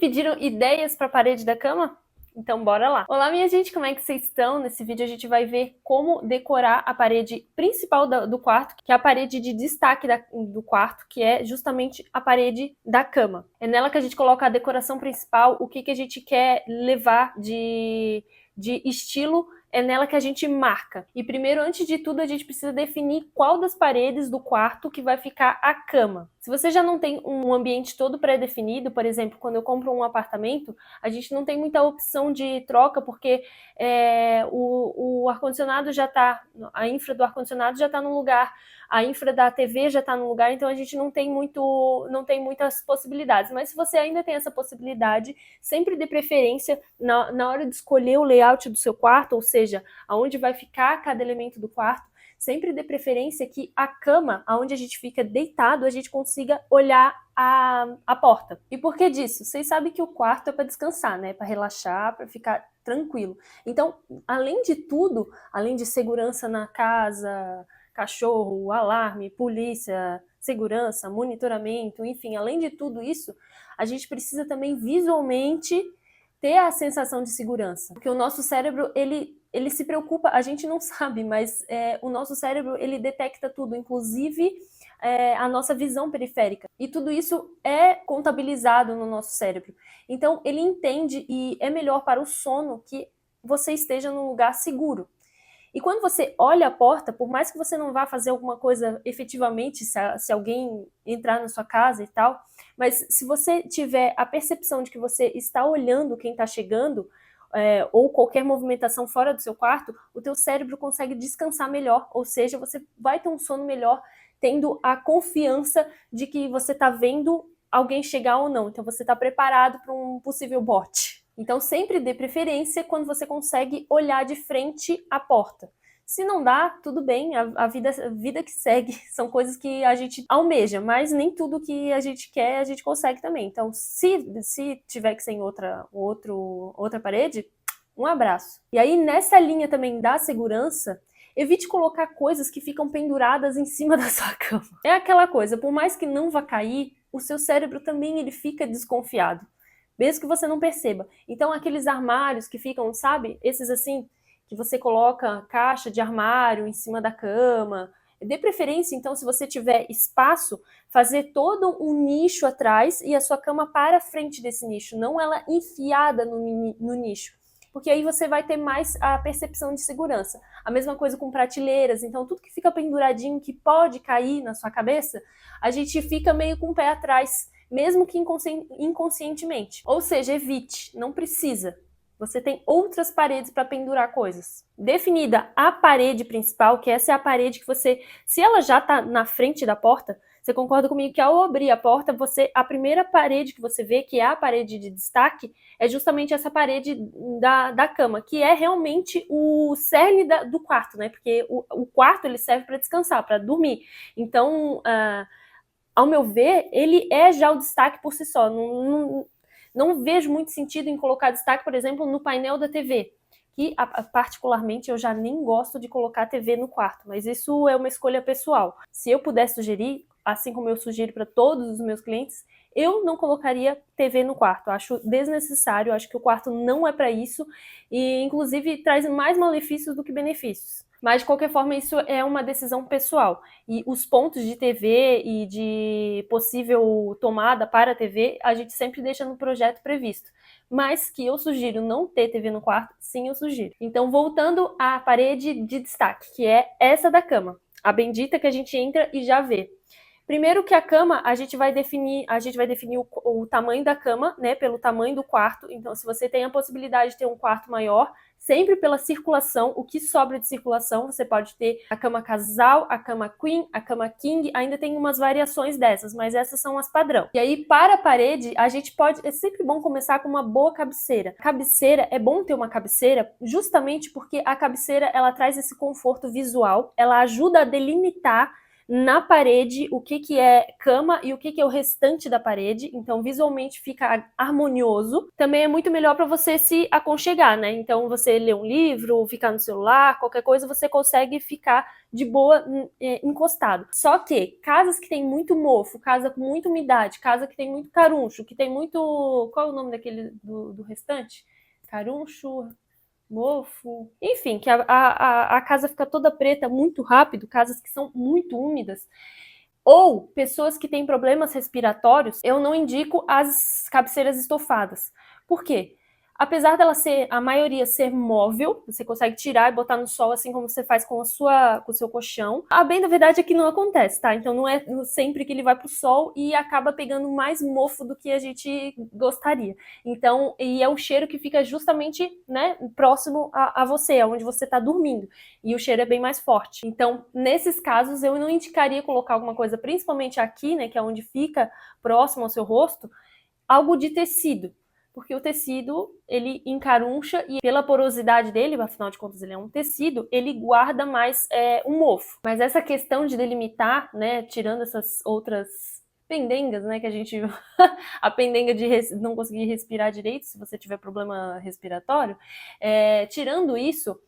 pediram ideias para a parede da cama? Então bora lá! Olá minha gente, como é que vocês estão? Nesse vídeo a gente vai ver como decorar a parede principal do quarto, que é a parede de destaque do quarto, que é justamente a parede da cama. É nela que a gente coloca a decoração principal, o que a gente quer levar de estilo, é nela que a gente marca. E primeiro, antes de tudo, a gente precisa definir qual das paredes do quarto que vai ficar a cama. Se você já não tem um ambiente todo pré-definido, por exemplo, quando eu compro um apartamento, a gente não tem muita opção de troca, porque o ar-condicionado já está, a infra do ar-condicionado já está no lugar, a infra da TV já está no lugar, então a gente não tem muitas possibilidades. Mas se você ainda tem essa possibilidade, sempre dê preferência na hora de escolher o layout do seu quarto, ou seja, aonde vai ficar cada elemento do quarto, sempre dê preferência que a cama, aonde a gente fica deitado, a gente consiga olhar a porta. E por que disso? Vocês sabem que o quarto é para descansar, né? Para relaxar, para ficar tranquilo. Então, além de tudo, além de segurança na casa, cachorro, alarme, polícia, segurança, monitoramento, enfim, além de tudo isso, a gente precisa também visualmente ter a sensação de segurança. Porque o nosso cérebro, ele se preocupa, a gente não sabe, mas o nosso cérebro, ele detecta tudo, inclusive a nossa visão periférica. E tudo isso é contabilizado no nosso cérebro. Então, ele entende e é melhor para o sono que você esteja num lugar seguro. E quando você olha a porta, por mais que você não vá fazer alguma coisa efetivamente, se alguém entrar na sua casa e tal, mas se você tiver a percepção de que você está olhando quem está chegando, ou qualquer movimentação fora do seu quarto, o teu cérebro consegue descansar melhor, ou seja, você vai ter um sono melhor, tendo a confiança de que você está vendo alguém chegar ou não. Então você está preparado para um possível bote. Então sempre dê preferência quando você consegue olhar de frente à porta. Se não dá, tudo bem, a vida que segue são coisas que a gente almeja, mas nem tudo que a gente quer a gente consegue também. Então se tiver que ser em outra parede, um abraço. E aí nessa linha também da segurança, evite colocar coisas que ficam penduradas em cima da sua cama. É aquela coisa, por mais que não vá cair, o seu cérebro também ele fica desconfiado, mesmo que você não perceba. Então aqueles armários que ficam, sabe, esses assim, que você coloca caixa de armário em cima da cama, dê preferência, então, se você tiver espaço, fazer todo um nicho atrás e a sua cama para frente desse nicho, não ela enfiada no nicho. Porque aí você vai ter mais a percepção de segurança. A mesma coisa com prateleiras, então tudo que fica penduradinho, que pode cair na sua cabeça, a gente fica meio com o pé atrás, mesmo que inconscientemente. Ou seja, evite, não precisa. Você tem outras paredes para pendurar coisas. Definida a parede principal, que essa é a parede que você... Se ela já está na frente da porta, você concorda comigo que ao abrir a porta, a primeira parede que você vê, que é a parede de destaque, é justamente essa parede da cama, que é realmente o cerne do quarto, né? Porque o quarto ele serve para descansar, para dormir. Então, ao meu ver, ele é já o destaque por si só. Não vejo muito sentido em colocar destaque, por exemplo, no painel da TV, que particularmente eu já nem gosto de colocar a TV no quarto, mas isso é uma escolha pessoal. Se eu pudesse sugerir, assim como eu sugiro para todos os meus clientes, eu não colocaria TV no quarto. Acho desnecessário, acho que o quarto não é para isso e, inclusive, traz mais malefícios do que benefícios. Mas, de qualquer forma, isso é uma decisão pessoal. E os pontos de TV e de possível tomada para a TV, a gente sempre deixa no projeto previsto. Mas que eu sugiro não ter TV no quarto, sim, eu sugiro. Então, voltando à parede de destaque, que é essa da cama. A bendita que a gente entra e já vê. Primeiro que a cama, a gente vai definir o tamanho da cama, né, pelo tamanho do quarto. Então, se você tem a possibilidade de ter um quarto maior, sempre pela circulação, o que sobra de circulação, você pode ter a cama casal, a cama queen, a cama king, ainda tem umas variações dessas, mas essas são as padrão. E aí, para a parede, é sempre bom começar com uma boa cabeceira. Cabeceira, é bom ter uma cabeceira, justamente porque a cabeceira, ela traz esse conforto visual, ela ajuda a delimitar na parede o que é cama e o que é o restante da parede, então visualmente fica harmonioso. Também é muito melhor para você se aconchegar, né? Então você lê um livro, ficar no celular, qualquer coisa, você consegue ficar de boa encostado. Só que casas que tem muito mofo, casa com muita umidade, casa que tem muito caruncho, que tem muito... Qual é o nome daquele do restante? Caruncho, mofo, enfim, que a casa fica toda preta muito rápido, casas que são muito úmidas, ou pessoas que têm problemas respiratórios, eu não indico as cabeceiras estofadas. Por quê? Apesar dela ser, a maioria ser móvel, você consegue tirar e botar no sol, assim como você faz com o seu colchão. A bem da verdade é que não acontece, tá? Então não é sempre que ele vai pro sol e acaba pegando mais mofo do que a gente gostaria. Então, e é um cheiro que fica justamente, né, próximo a você, onde você tá dormindo. E o cheiro é bem mais forte. Então, nesses casos, eu não indicaria colocar alguma coisa, principalmente aqui, né, que é onde fica próximo ao seu rosto, algo de tecido. Porque o tecido, ele encaruncha e pela porosidade dele, afinal de contas ele é um tecido, ele guarda mais o mofo. Mas essa questão de delimitar, né, tirando essas outras pendengas, né, que a gente... a pendenga de não conseguir respirar direito, se você tiver problema respiratório, tirando isso,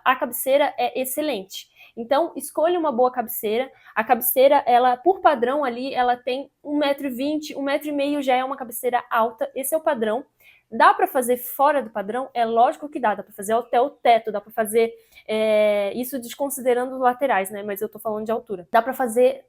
a cabeceira é excelente. Então, escolha uma boa cabeceira. A cabeceira, ela, por padrão ali, ela tem 1,20 m, 1,5 m já é uma cabeceira alta, esse é o padrão. Dá para fazer fora do padrão? É lógico que dá para fazer até o teto, dá para fazer, isso desconsiderando os laterais, né? Mas eu tô falando de altura. Dá para fazer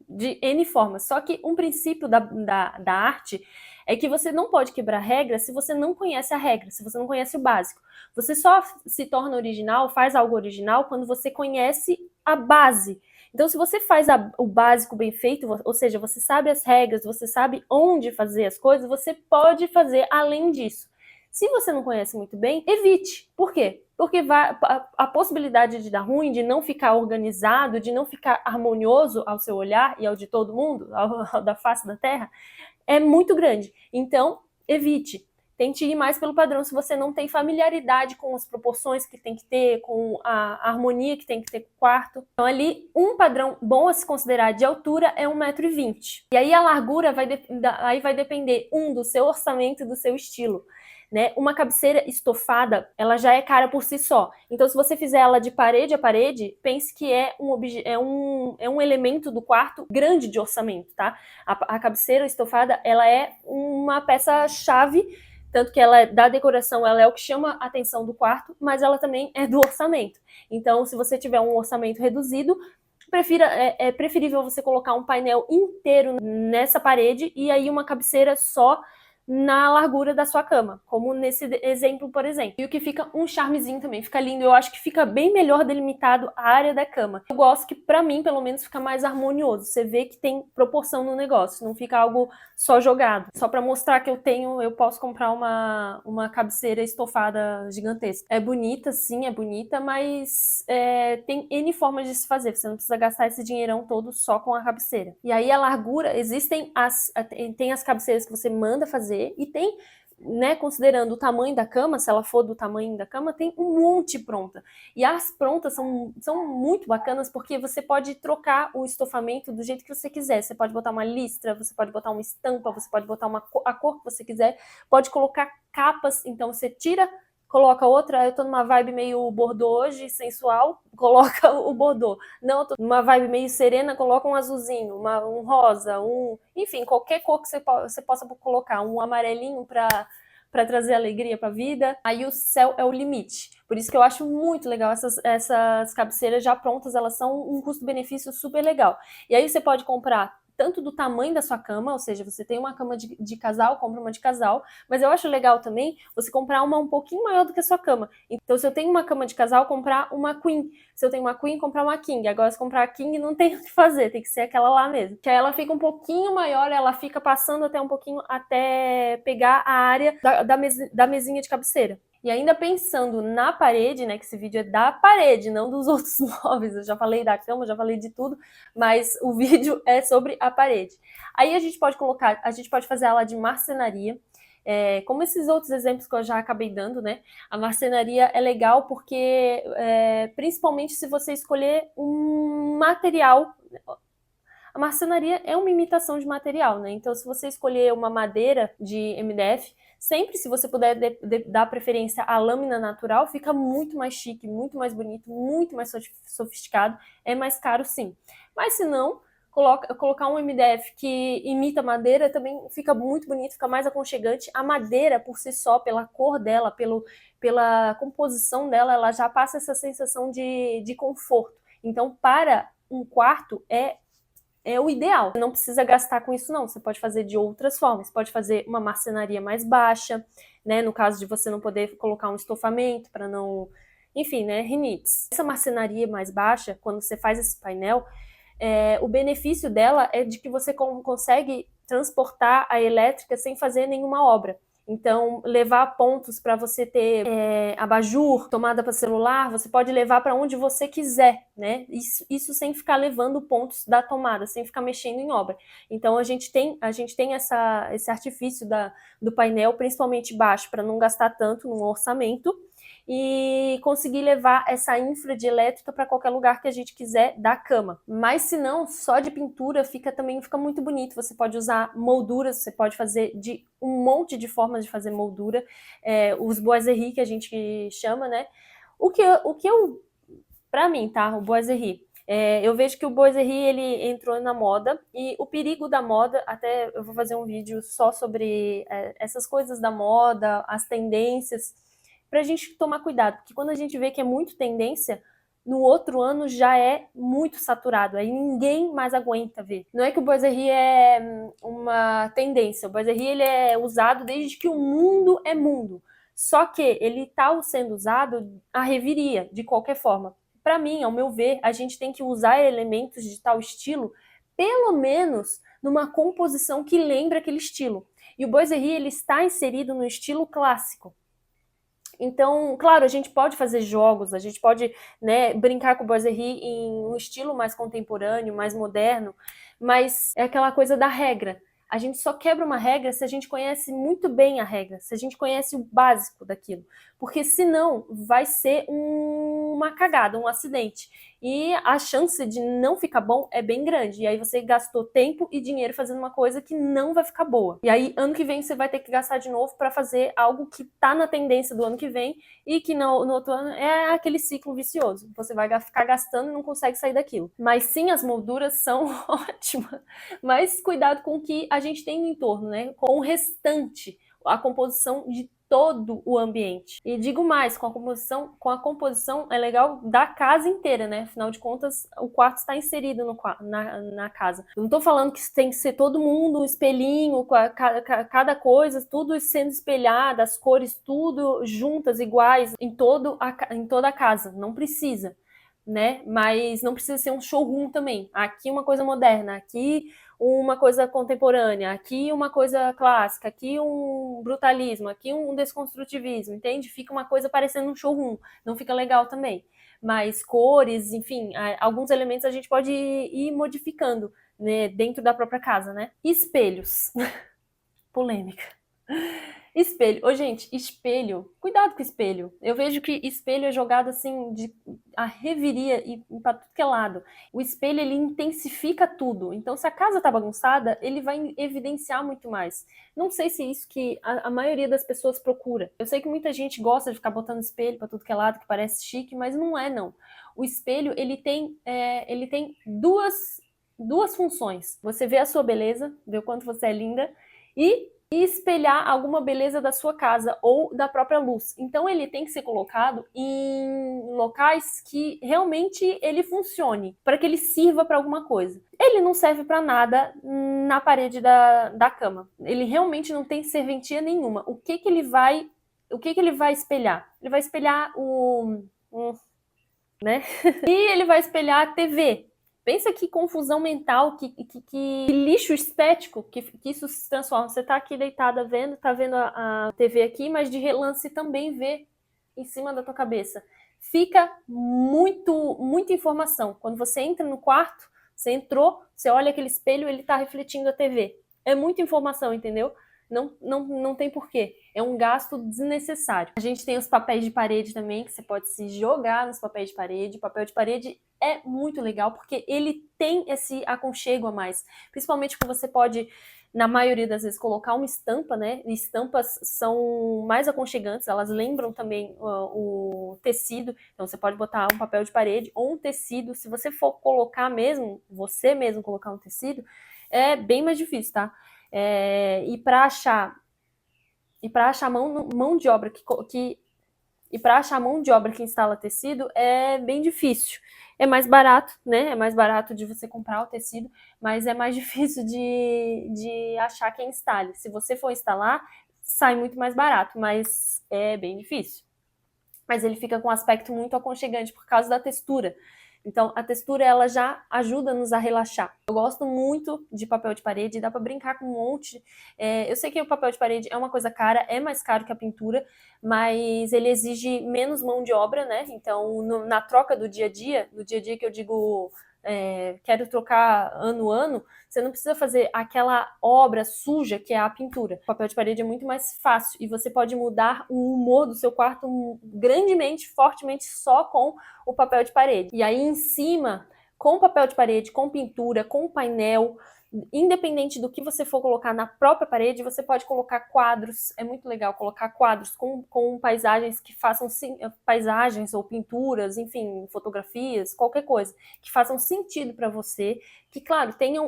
de N formas, só que um princípio da arte é que você não pode quebrar regra se você não conhece a regra, se você não conhece o básico. Você só se torna original, faz algo original, quando você conhece a base. Então, se você faz o básico bem feito, ou seja, você sabe as regras, você sabe onde fazer as coisas, você pode fazer além disso. Se você não conhece muito bem, evite. Por quê? Porque a possibilidade de dar ruim, de não ficar organizado, de não ficar harmonioso ao seu olhar e ao de todo mundo, ao da face da Terra, é muito grande. Então, evite. Tente ir mais pelo padrão se você não tem familiaridade com as proporções que tem que ter, com a harmonia que tem que ter com o quarto. Então, ali, um padrão bom a se considerar de altura é 1,20 m. E aí a largura vai depender, do seu orçamento e do seu estilo. Né? Uma cabeceira estofada, ela já é cara por si só. Então, se você fizer ela de parede a parede, pense que é um elemento do quarto grande de orçamento, tá? A cabeceira estofada, ela é uma peça-chave, tanto que ela da decoração, ela é o que chama a atenção do quarto, mas ela também é do orçamento. Então, se você tiver um orçamento reduzido, é preferível você colocar um painel inteiro nessa parede e aí uma cabeceira só na largura da sua cama, como nesse exemplo, por exemplo. E o que fica um charmezinho também, fica lindo. Eu acho que fica bem melhor delimitado a área da cama. Eu gosto que, pra mim, pelo menos, fica mais harmonioso. Você vê que tem proporção no negócio, não fica algo só jogado. Só pra mostrar que eu posso comprar uma cabeceira estofada gigantesca. É bonita, sim, é bonita, mas tem N formas de se fazer. Você não precisa gastar esse dinheirão todo só com a cabeceira. E aí a largura, tem as cabeceiras que você manda fazer, e tem, né, considerando o tamanho da cama, se ela for do tamanho da cama, tem um monte pronta. E as prontas são muito bacanas porque você pode trocar o estofamento do jeito que você quiser. Você pode botar uma listra, você pode botar uma estampa, você pode botar a cor que você quiser, pode colocar capas, então você tira, coloca outra. Eu tô numa vibe meio bordô hoje, sensual, coloca o bordô. Não, eu tô numa vibe meio serena, coloca um azulzinho, um rosa, enfim, qualquer cor que você possa colocar, um amarelinho para trazer alegria para a vida. Aí o céu é o limite. Por isso que eu acho muito legal essas cabeceiras já prontas, elas são um custo-benefício super legal. E aí você pode comprar tanto do tamanho da sua cama, ou seja, você tem uma cama de casal, compra uma de casal, mas eu acho legal também você comprar uma um pouquinho maior do que a sua cama. Então, se eu tenho uma cama de casal, comprar uma queen. Se eu tenho uma queen, comprar uma king. Agora, se comprar a king, não tem o que fazer, tem que ser aquela lá mesmo. Que aí ela fica um pouquinho maior, ela fica passando até um pouquinho, até pegar a área da mesinha de cabeceira. E ainda pensando na parede, né, que esse vídeo é da parede, não dos outros móveis, eu já falei da cama, já falei de tudo, mas o vídeo é sobre a parede. Aí a gente pode fazer ela de marcenaria, como esses outros exemplos que eu já acabei dando, né, a marcenaria é legal porque, principalmente se você escolher um material. A marcenaria é uma imitação de material, né? Então, se você escolher uma madeira de MDF, sempre, se você puder dar preferência à lâmina natural, fica muito mais chique, muito mais bonito, muito mais sofisticado. É mais caro, sim. Mas se não, colocar um MDF que imita madeira também fica muito bonito, fica mais aconchegante. A madeira, por si só, pela cor dela, pela composição dela, ela já passa essa sensação de conforto. Então, para um quarto, é o ideal. Você não precisa gastar com isso, não. Você pode fazer de outras formas. Você pode fazer uma marcenaria mais baixa, né? No caso de você não poder colocar um estofamento para não... Enfim, né? Rinites. Essa marcenaria mais baixa, quando você faz esse painel, o benefício dela é de que você consegue transportar a elétrica sem fazer nenhuma obra. Então, levar pontos para você ter abajur, tomada para celular, você pode levar para onde você quiser, né? Isso sem ficar levando pontos da tomada, sem ficar mexendo em obra. Então, a gente tem esse artifício do painel, principalmente baixo, para não gastar tanto no orçamento e conseguir levar essa infra de elétrica para qualquer lugar que a gente quiser da cama. Mas se não, só de pintura também fica muito bonito. Você pode usar molduras, você pode fazer de um monte de formas de fazer moldura, os boiseries que a gente chama, né? Para mim, tá? O boiserie. Eu vejo que o boiserie ele entrou na moda e o perigo da moda, até eu vou fazer um vídeo só sobre essas coisas da moda, as tendências, pra gente tomar cuidado, porque quando a gente vê que é muito tendência, no outro ano já é muito saturado, aí ninguém mais aguenta ver. Não é que o boiserie é uma tendência, o boiserie ele é usado desde que o mundo é mundo, só que ele está sendo usado à reveria, de qualquer forma. Para mim, ao meu ver, a gente tem que usar elementos de tal estilo, pelo menos numa composição que lembra aquele estilo. E o boiserie ele está inserido no estilo clássico. Então, claro, a gente pode fazer jogos, a gente pode, né, brincar com o boiserie em um estilo mais contemporâneo, mais moderno, mas é aquela coisa da regra. A gente só quebra uma regra se a gente conhece muito bem a regra, se a gente conhece o básico daquilo. Porque senão vai ser uma cagada, um acidente. E a chance de não ficar bom é bem grande. E aí você gastou tempo e dinheiro fazendo uma coisa que não vai ficar boa. E aí ano que vem você vai ter que gastar de novo para fazer algo que tá na tendência do ano que vem e que no outro ano é aquele ciclo vicioso. Você vai ficar gastando e não consegue sair daquilo. Mas sim, as molduras são ótimas. Mas cuidado com o que a gente tem no entorno, né? Com o restante, a composição de todo o ambiente. E digo mais, com a composição é legal da casa inteira, né? Afinal de contas, o quarto está inserido na casa. Eu não tô falando que tem que ser todo mundo um espelhinho, com cada coisa, tudo sendo espelhado, as cores tudo juntas, iguais, em toda a casa. Não precisa, né? Mas não precisa ser um showroom também. Aqui uma coisa moderna, aqui uma coisa contemporânea, aqui uma coisa clássica, aqui um brutalismo, aqui um desconstrutivismo, entende? Fica uma coisa parecendo um showroom, não fica legal também. Mas cores, enfim, alguns elementos a gente pode ir modificando, né, dentro da própria casa, né? Espelhos. Polêmica. Espelho. Ô, gente, espelho. Cuidado com espelho. Eu vejo que espelho é jogado assim, a reviria e pra tudo que é lado. O espelho, ele intensifica tudo. Então, se a casa tá bagunçada, ele vai evidenciar muito mais. Não sei se é isso que a maioria das pessoas procura. Eu sei que muita gente gosta de ficar botando espelho pra tudo que é lado, que parece chique, mas não é, não. O espelho, ele tem duas funções. Você vê a sua beleza, vê o quanto você é linda, e espelhar alguma beleza da sua casa ou da própria luz. Então ele tem que ser colocado em locais que realmente ele funcione, para que ele sirva para alguma coisa. Ele não serve para nada na parede da cama. Ele realmente não tem serventia nenhuma. O que ele vai espelhar? Ele vai espelhar né? E ele vai espelhar a TV. Pensa que confusão mental, que lixo estético que isso se transforma. Você tá aqui deitada tá vendo a TV aqui, mas de relance também vê em cima da tua cabeça. Fica muita informação. Quando você entra no quarto, você entrou, você olha aquele espelho, ele tá refletindo a TV. É muita informação, entendeu? não tem porquê. É um gasto desnecessário. A gente tem os papéis de parede também, que você pode se jogar nos papéis de parede. O papel de parede é muito legal, porque ele tem esse aconchego a mais. Principalmente porque você pode, na maioria das vezes, colocar uma estampa, né? Estampas são mais aconchegantes, elas lembram também o tecido. Então você pode botar um papel de parede ou um tecido. Se você for colocar mesmo, você mesmo colocar um tecido, é bem mais difícil, tá? E para achar mão de obra que instala tecido é bem difícil. É mais barato, né? É mais barato de você comprar o tecido, mas é mais difícil de achar quem instale. Se você for instalar, sai muito mais barato, mas é bem difícil. Mas ele fica com um aspecto muito aconchegante por causa da textura. Então, a textura, ela já ajuda-nos a relaxar. Eu gosto muito de papel de parede, dá para brincar com um monte. Eu sei que o papel de parede é uma coisa cara, é mais caro que a pintura, mas ele exige menos mão de obra, né? Então, na troca do dia a dia que eu digo quero trocar ano a ano, você não precisa fazer aquela obra suja que é a pintura. O papel de parede é muito mais fácil e você pode mudar o humor do seu quarto grandemente, fortemente só com o papel de parede. E aí em cima, com papel de parede, com pintura, com painel, independente do que você for colocar na própria parede, você pode colocar quadros. É muito legal colocar quadros com paisagens que façam paisagens ou pinturas, enfim, fotografias, qualquer coisa que façam sentido para você, que claro, tenha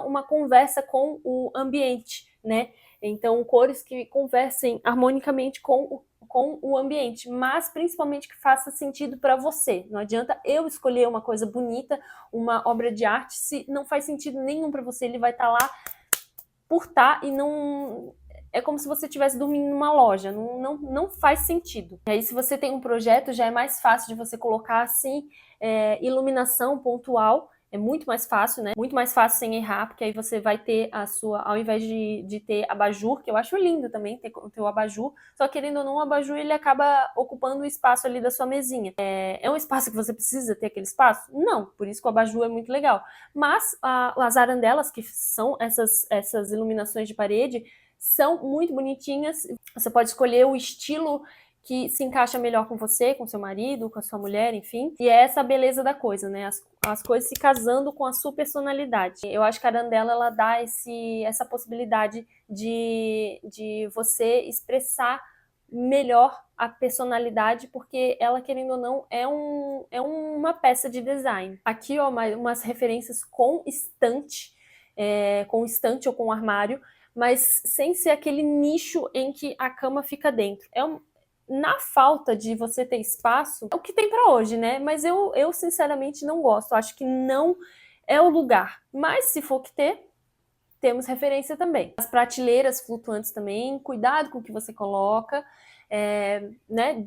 uma conversa com o ambiente, né? Então, cores que conversem harmonicamente com o ambiente, mas principalmente que faça sentido para você. Não adianta eu escolher uma coisa bonita, uma obra de arte, se não faz sentido nenhum para você. Ele vai estar lá por estar e não... É como se você estivesse dormindo numa loja, não faz sentido. E aí, se você tem um projeto, já é mais fácil de você colocar assim, iluminação pontual. É muito mais fácil, né? Muito mais fácil sem errar, porque aí você vai ter a sua, ao invés de ter abajur, que eu acho lindo também ter o abajur, só querendo ou não, o abajur ele acaba ocupando o espaço ali da sua mesinha. É um espaço que você precisa ter aquele espaço? Não, por isso que o abajur é muito legal. Mas as arandelas, que são essas iluminações de parede, são muito bonitinhas. Você pode escolher o estilo que se encaixa melhor com você, com seu marido, com a sua mulher, enfim. E é essa a beleza da coisa, né? As coisas se casando com a sua personalidade. Eu acho que a arandela, ela dá essa possibilidade de você expressar melhor a personalidade, porque ela, querendo ou não, é uma peça de design. Aqui, ó, umas referências com estante ou com armário, mas sem ser aquele nicho em que a cama fica dentro. Na falta de você ter espaço, é o que tem para hoje, né? Mas eu sinceramente não gosto. Acho que não é o lugar. Mas se for que temos referência também. As prateleiras flutuantes também, cuidado com o que você coloca. Né?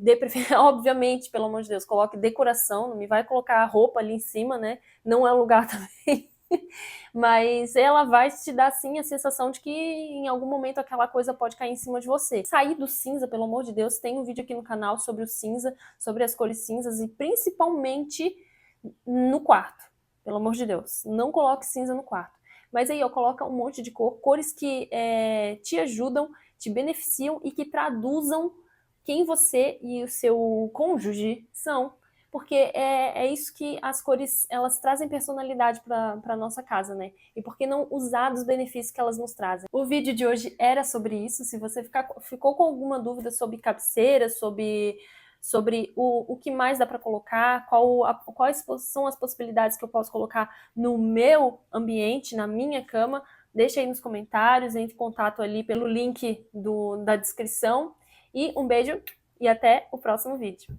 Obviamente, pelo amor de Deus, coloque decoração, não me vai colocar roupa ali em cima, né? Não é o lugar também. Mas ela vai te dar, sim, a sensação de que em algum momento aquela coisa pode cair em cima de você. Sair do cinza, pelo amor de Deus, tem um vídeo aqui no canal sobre o cinza, sobre as cores cinzas e principalmente no quarto. Pelo amor de Deus, não coloque cinza no quarto. Mas aí, ó, coloca um monte de cores que te ajudam, te beneficiam e que traduzam quem você e o seu cônjuge são. Porque é isso que as cores, elas trazem personalidade para nossa casa, né? E por que não usar dos benefícios que elas nos trazem? O vídeo de hoje era sobre isso. Se você ficou com alguma dúvida sobre cabeceira, sobre o que mais dá para colocar, quais são as possibilidades que eu posso colocar no meu ambiente, na minha cama, deixa aí nos comentários, entre em contato ali pelo link da descrição. E um beijo e até o próximo vídeo.